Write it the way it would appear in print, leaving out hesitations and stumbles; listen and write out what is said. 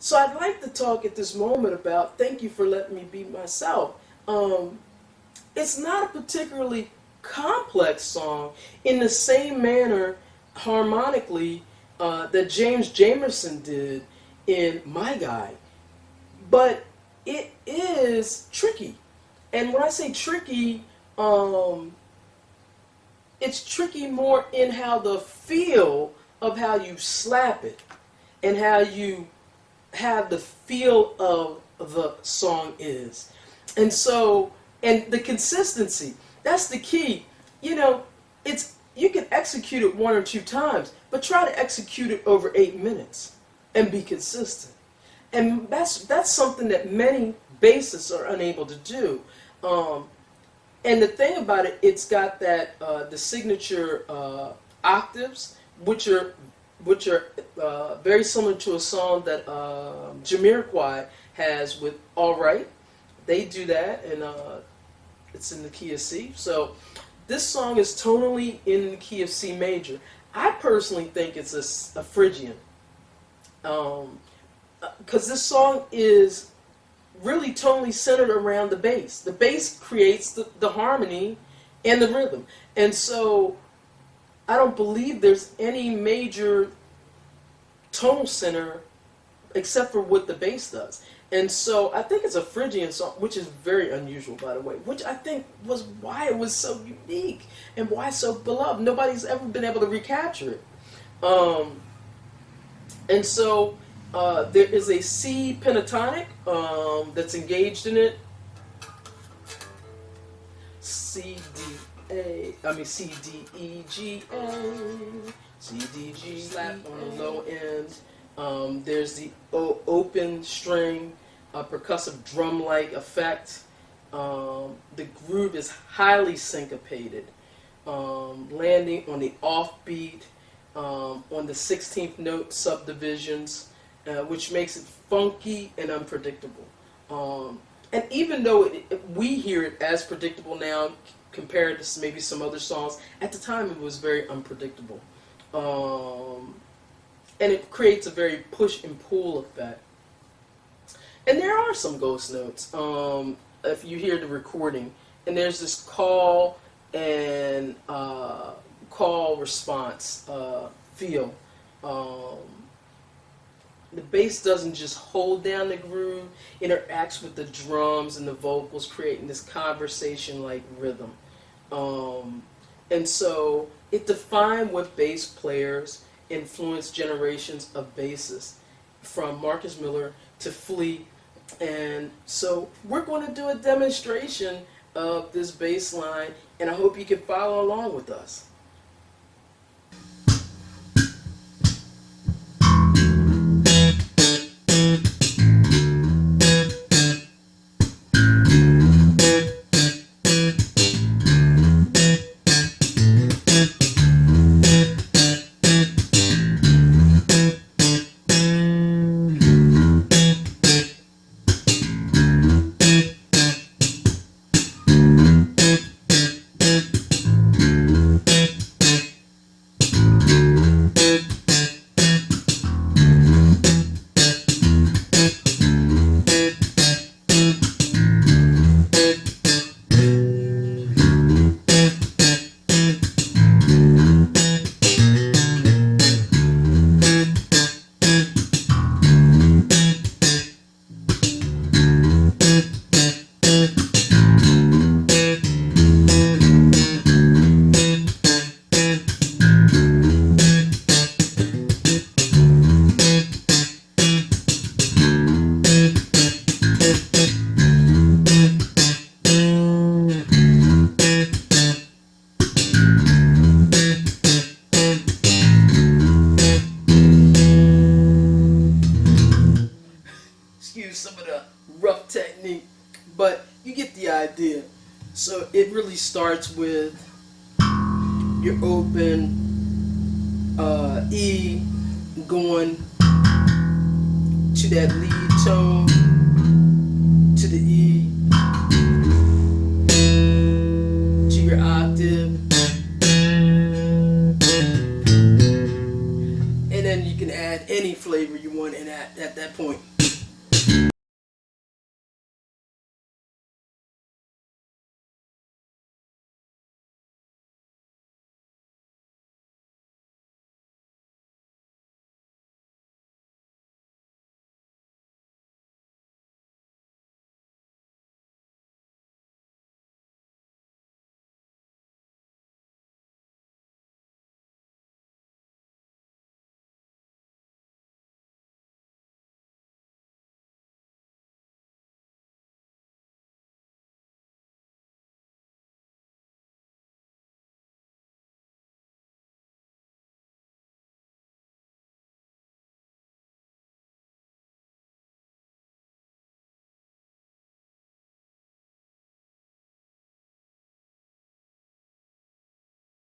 So I'd like to talk at this moment about thank you for letting me be myself. It's not a particularly complex song in the same manner harmonically that James Jamerson did in My Guy, but it is tricky. And when I say tricky, it's tricky more in how the feel of how you slap it and how you have the feel of the song is. And so, and the consistency, that's the key. You know, it's, you can execute it one or two times, but try to execute it over 8 minutes and be consistent. And that's something that many bassists are unable to do. And the thing about it, it's got that the signature octaves, which are very similar to a song that Jamiroquai has with All Right. They do that, and it's in the key of C. So this song is tonally in the key of C major. I personally think it's a Phrygian, because this song is really tonally centered around the bass. The bass creates the harmony and the rhythm. And so I don't believe there's any major tonal center except for what the bass does. And so I think it's a Phrygian song, which is very unusual, by the way, which I think was why it was so unique and why it's so beloved. Nobody's ever been able to recapture it. And so there is a C pentatonic that's engaged in it. C, D, E, G, A, C, D, G, slap on the low end. There's the open string, percussive drum-like effect. The groove is highly syncopated, landing on the offbeat, on the 16th note subdivisions, which makes it funky and unpredictable. And even though we hear it as predictable now compared to maybe some other songs, at the time it was very unpredictable. And it creates a very push and pull effect. And there are some ghost notes, if you hear the recording. And there's this call and call response feel. The bass doesn't just hold down the groove, it interacts with the drums and the vocals, creating this conversation-like rhythm. And so it defined what bass players influenced generations of bassists, from Marcus Miller to Flea. And so we're going to do a demonstration of this bass line, and I hope you can follow along with us. Some of the rough technique, but you get the idea. So it really starts with your open E going to that lead tone, to the E, to your octave, and then you can add any flavor you want in at that point. Peace.